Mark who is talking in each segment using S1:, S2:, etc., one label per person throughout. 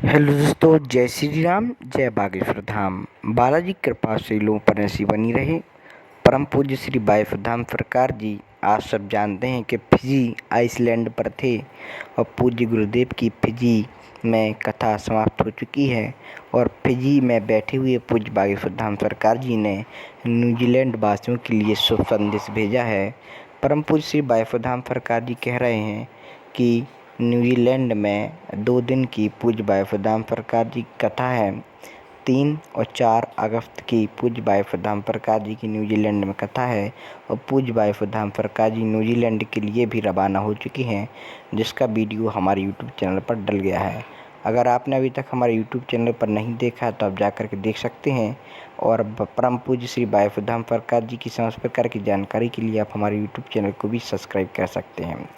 S1: Hello दोस्तों, जय श्री राम, जय बागेश्वर धाम। बालाजी की कृपा से लोगों पर ऐसी बनी रहे। परम पूज्य श्री बागेश्वर धाम सरकार जी आप सब जानते हैं कि फिजी आइसलैंड पर थे और पूज्य गुरुदेव की फिजी में कथा समाप्त हो चुकी है। और फिजी में बैठे हुए पूज्य बागेश्वर धाम सरकार जी ने न्यूजीलैंड वासियों के लिए शुभ संदेश भेजा है। परम पूज्य श्री बागेश्वर धाम सरकार जी कह रहे हैं कि न्यूजीलैंड में 2 दिन की पूज्य बागेश्वर धाम सरकार जी की कथा है। 3 और 4 अगस्त की पूज्य बागेश्वर धाम सरकार जी की न्यूजीलैंड में कथा है और पूज्य बागेश्वर धाम सरकार जी न्यूजीलैंड के लिए भी रवाना हो चुकी हैं, जिसका वीडियो हमारे यूट्यूब चैनल पर डल गया है। अगर आपने अभी तक हमारे यूट्यूब चैनल पर नहीं देखा है तो आप जाकर के देख सकते हैं। और परम पूज्य श्री बागेश्वर धाम सरकार जी की समस्त प्रकार की जानकारी के लिए आप हमारे यूट्यूब चैनल को भी सब्सक्राइब कर सकते हैं।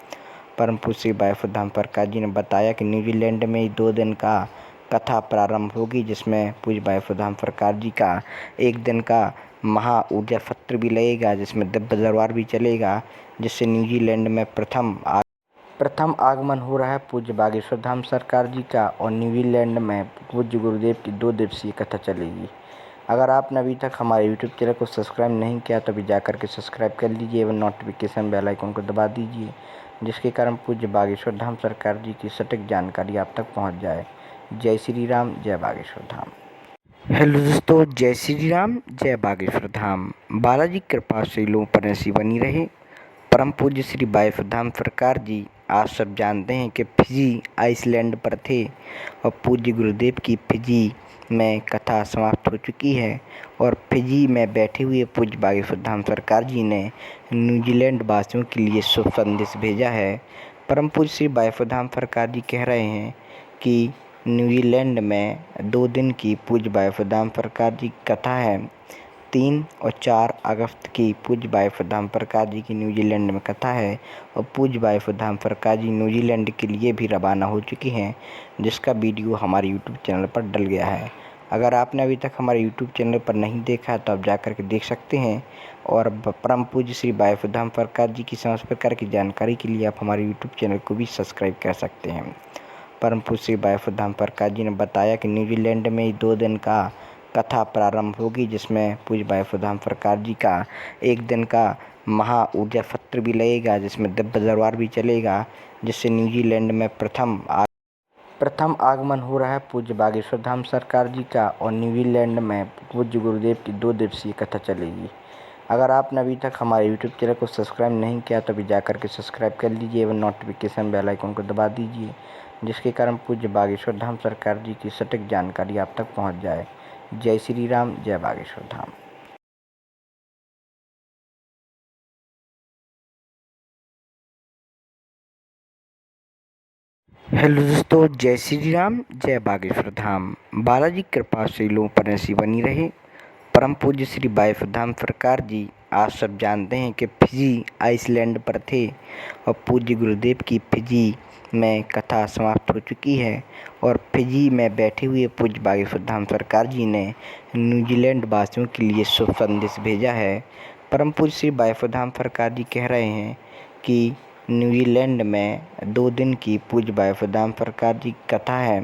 S1: परम पूज्य श्री बागेश्वर धाम सरकार जी ने बताया कि न्यूजीलैंड में 2 दिन का कथा प्रारंभ होगी, जिसमें पूज्य बागेश्वर धाम सरकार जी का 1 दिन का महा ऊर्जा सत्र भी लगेगा, जिसमें दिव्य दरबार भी चलेगा, जिससे न्यूजीलैंड में प्रथम आगमन हो रहा है पूज्य बागेश्वर धाम सरकार जी का। और न्यूजीलैंड में पूज्य गुरुदेव की 2 दिवसीय कथा चलेगी। अगर आपने अभी तक हमारे यूट्यूब चैनल को सब्सक्राइब नहीं किया तो अभी जाकर के सब्सक्राइब कर लीजिए एवं नोटिफिकेशन बेल आइकन को दबा दीजिए, जिसके कारण पूज्य बागेश्वर धाम सरकार जी की सटीक जानकारी आप तक पहुंच जाए। जय श्री राम, जय बागेश्वर धाम। हेलो दोस्तों, जय श्री राम, जय बागेश्वर धाम। बालाजी की कृपा से लोगों पर ऐसी बनी रहे। परम पूज्य श्री बागेश्वर धाम सरकार जी आप सब जानते हैं कि फिजी आइसलैंड पर थे और पूज्य गुरुदेव की फिजी में कथा समाप्त हो चुकी है। और फिजी में बैठे हुए पूज्य बागेश्वर धाम सरकार जी ने न्यूजीलैंड वासियों के लिए शुभ संदेश भेजा है। परम पूज्य श्री बागेश्वर धाम सरकार जी कह रहे हैं कि न्यूजीलैंड में 2 दिन की पूज्य बागेश्वर धाम सरकार जी की कथा है। 3 और 4 अगस्त की पूज्य बागेश्वर धाम सरकार जी की न्यूजीलैंड में कथा है और पूज्य बागेश्वर धाम सरकार जी न्यूजीलैंड के लिए भी रवाना हो चुकी हैं, जिसका वीडियो हमारे यूट्यूब चैनल पर डल गया है। अगर आपने अभी तक हमारे यूट्यूब चैनल पर नहीं देखा है तो आप जाकर के देख सकते हैं। और परम पूज्य श्री बागेश्वर धाम सरकार जी की समस्त प्रकार की जानकारी के लिए आप हमारे यूट्यूब चैनल को भी सब्सक्राइब कर सकते हैं। परम पूज्य श्री बागेश्वर धाम सरकार जी ने बताया कि न्यूजीलैंड में 2 दिन का कथा प्रारंभ होगी, जिसमें पूज्य बागेश्वर धाम सरकार जी का 1 दिन का महा ऊर्जा सत्र भी लगेगा, जिसमें दिव्य दरबार भी चलेगा, जिससे न्यूजीलैंड में प्रथम आगमन हो रहा है पूज्य बागेश्वर धाम सरकार जी का। और न्यूजीलैंड में पूज्य गुरुदेव की 2 दिवसीय कथा चलेगी। अगर आपने अभी तक हमारे यूट्यूब चैनल को सब्सक्राइब नहीं किया तो अभी जाकर के सब्सक्राइब कर लीजिए एवं नोटिफिकेशन बेल आइकन को दबा दीजिए, जिसके कारण पूज्य बागेश्वर धाम सरकार जी की सटीक जानकारी आप तक पहुंच जाए। जय श्री राम, जय बागेश्वर धाम। हेलो दोस्तों, जय श्री राम, जय बागेश्वर धाम। बालाजी की कृपा से लोगों पर ऐसी बनी रहे। परम पूज्य श्री बागेश्वर धाम सरकार जी आप सब जानते हैं कि फिजी आइसलैंड पर थे और पूज्य गुरुदेव की फिजी में कथा समाप्त हो चुकी है। और फिजी में बैठे हुए पूज्य बागेश्वर धाम सरकार जी ने न्यूजीलैंड वासियों के लिए शुभ संदेश भेजा है। परम पूज्य श्री बागेश्वर धाम सरकार जी कह रहे हैं कि न्यूजीलैंड में 2 दिन की पूज्य बागेश्वर धाम सरकार जी की कथा है।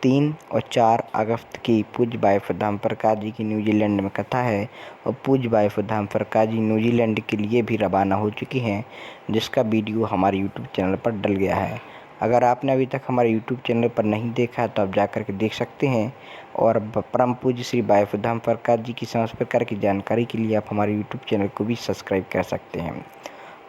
S1: 3 और 4 अगस्त की पूज्य बागेश्वर धाम सरकार जी की न्यूजीलैंड में कथा है और पूज्य बागेश्वर धाम सरकार जी न्यूजीलैंड के लिए भी रवाना हो चुकी हैं, जिसका वीडियो हमारे यूट्यूब चैनल पर डल गया है। अगर आपने अभी तक हमारे यूट्यूब चैनल पर नहीं देखा है तो आप जाकर के देख सकते हैं। और परम पूज्य श्री बागेश्वर धाम सरकार जी की समस्त प्रकार की जानकारी के लिए आप हमारे यूट्यूब चैनल को भी सब्सक्राइब कर सकते हैं।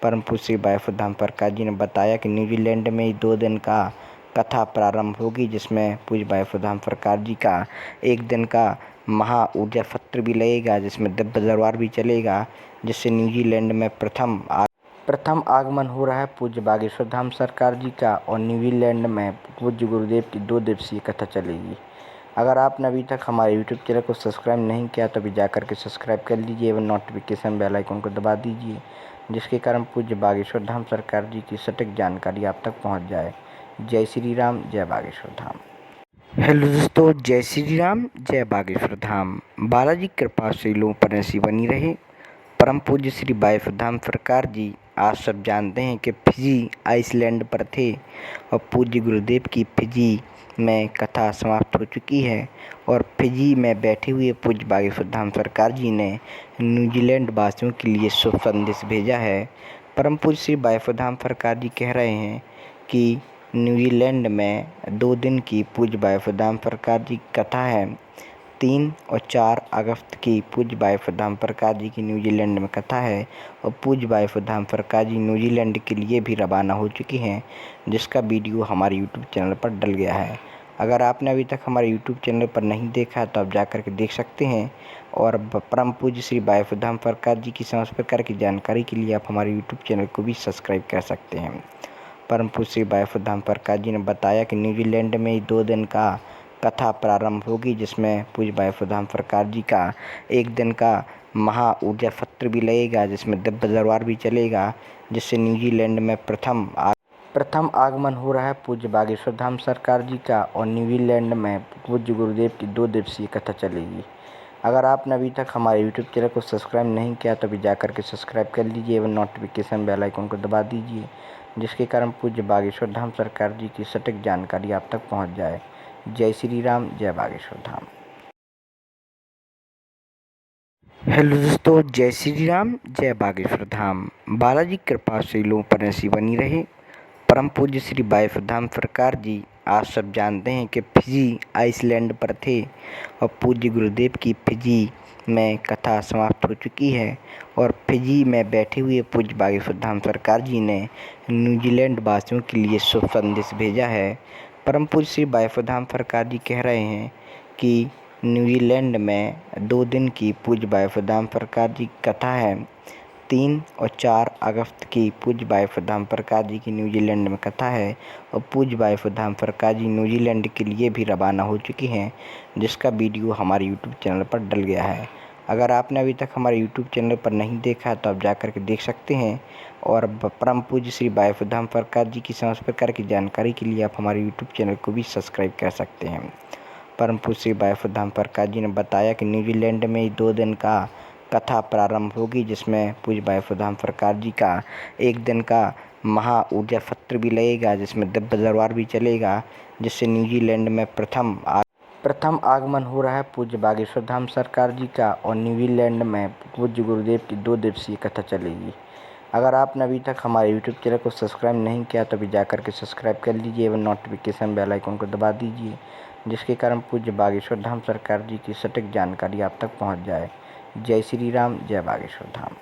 S1: परम पूज्य श्री बागेश्वर धाम सरकार जी ने बताया कि न्यूजीलैंड में 2 दिन का कथा प्रारंभ होगी, जिसमें पूज्य बागेश्वर धाम सरकार जी का 1 दिन का महा ऊर्जा सत्र भी लगेगा, जिसमें दिव्य दरबार भी चलेगा, जिससे न्यूजीलैंड में प्रथम आगमन हो रहा है पूज्य बागेश्वर धाम सरकार जी का। और न्यूजीलैंड में पूज्य गुरुदेव की 2 दिवसीय कथा चलेगी। अगर आपने अभी तक हमारे यूट्यूब चैनल को सब्सक्राइब नहीं किया तो अभी जाकर के सब्सक्राइब कर लीजिए एवं नोटिफिकेशन बेल आइकन को दबा दीजिए, जिसके कारण पूज्य बागेश्वर धाम सरकार जी की सटीक जानकारी आप तक पहुंच जाए। जय श्री राम, जय बागेश्वर धाम। हेलो दोस्तों, जय श्री राम, जय बागेश्वर धाम। बालाजी की कृपा से लोगों पर ऐसी बनी रहे। परम पूज्य श्री बागेश्वर धाम सरकार जी आप सब जानते हैं कि फिजी आइसलैंड पर थे और पूज्य गुरुदेव की फिजी में कथा समाप्त हो चुकी है और फिजी में बैठे हुए पूज्य बागेश्वर धाम सरकार जी ने न्यूजीलैंड वासियों के लिए शुभ संदेश भेजा है। परम पूज्य श्री बागेश्वर धाम सरकार जी कह रहे हैं कि न्यूजीलैंड में 2 दिन की पूज्य बागेश्वर धाम सरकार जी की कथा है। 3 और 4 अगस्त की पूज्य बागेश्वर धाम सरकार जी की न्यूजीलैंड में कथा है और पूज्य बागेश्वर धाम सरकार जी न्यूजीलैंड के लिए भी रवाना हो चुकी हैं, जिसका वीडियो हमारे यूट्यूब चैनल पर डल गया है। अगर आपने अभी तक हमारे यूट्यूब चैनल पर नहीं देखा तो आप जाकर के देख सकते हैं और परम पूज्य श्री बागेश्वर धाम सरकार जी की समस्त प्रकार की जानकारी के लिए आप हमारे यूट्यूब चैनल को भी सब्सक्राइब कर सकते हैं। परम पूज्य श्री बागेश्वर धाम सरकार जी ने बताया कि न्यूजीलैंड में 2 दिन का कथा प्रारंभ होगी, जिसमें पूज्य बागेश्वर धाम सरकार जी का 1 दिन का महा ऊर्जा सत्र भी लगेगा, जिसमें दिव्य दरबार भी चलेगा, जिससे न्यूजीलैंड में प्रथम आगमन हो रहा है पूज्य बागेश्वर धाम सरकार जी का और न्यूजीलैंड में पूज्य गुरुदेव की 2 दिवसीय कथा चलेगी। अगर आपने अभी तक हमारे यूट्यूब चैनल को सब्सक्राइब नहीं किया तो अभी जाकर के सब्सक्राइब कर लीजिए एवं नोटिफिकेशन बेल आइकन को दबा दीजिए, जिसके कारण पूज्य बागेश्वर धाम सरकार जी की सटीक जानकारी आप तक पहुंच जाए। जय श्री राम, जय बागेश्वर धाम। हेलो दोस्तों, जय श्री राम, जय बागेश्वर धाम। बालाजी की कृपा से लोगों पर ऐसी बनी रहे। परम पूज्य श्री बागेश्वर धाम सरकार जी आज सब जानते हैं कि फिजी आइसलैंड पर थे और पूज्य गुरुदेव की फिजी में कथा समाप्त हो चुकी है और फिजी में बैठे हुए पूज्य बागेश्वर धाम सरकार जी ने न्यूजीलैंड वासियों के लिए शुभ संदेश भेजा है। परम पूज्य श्री बागेश्वर धाम सरकार जी कह रहे हैं कि न्यूजीलैंड में 2 दिन की पूज्य बागेश्वर धाम सरकार जी की कथा है। 3 और 4 अगस्त की पूज्य बागेश्वर धाम सरकार जी की न्यूजीलैंड में कथा है और पूज्य बागेश्वर धाम सरकार जी न्यूजीलैंड के लिए भी रवाना हो चुकी हैं, जिसका वीडियो हमारे यूट्यूब चैनल पर डल गया है। अगर आपने अभी तक हमारे यूट्यूब चैनल पर नहीं देखा तो आप जाकर के देख सकते हैं और परम पूज्य श्री बागेश्वर धाम सरकार जी की समस्त प्रकार की जानकारी के लिए आप हमारे यूट्यूब चैनल को भी सब्सक्राइब कर सकते हैं। परम पूज्य श्री बागेश्वर धाम सरकार जी ने बताया कि न्यूजीलैंड में 2 दिन का कथा प्रारंभ होगी, जिसमें पूज्य बागेश्वर धाम सरकार जी का 1 दिन का महा ऊर्जा सत्र भी लगेगा, जिसमें दिव्य दरबार भी चलेगा, जिससे न्यूजीलैंड में प्रथम आगमन हो रहा है पूज्य बागेश्वर धाम सरकार जी का और न्यूजीलैंड में पूज्य गुरुदेव की 2 दिवसीय कथा चलेगी। अगर आपने अभी तक हमारे यूट्यूब चैनल को सब्सक्राइब नहीं किया तो अभी जाकर के सब्सक्राइब कर लीजिए एवं नोटिफिकेशन बेल आइकन को दबा दीजिए, जिसके कारण पूज्य बागेश्वर धाम सरकार जी की सटीक जानकारी आप तक पहुंच जाए। जय श्री राम, जय बागेश्वर धाम।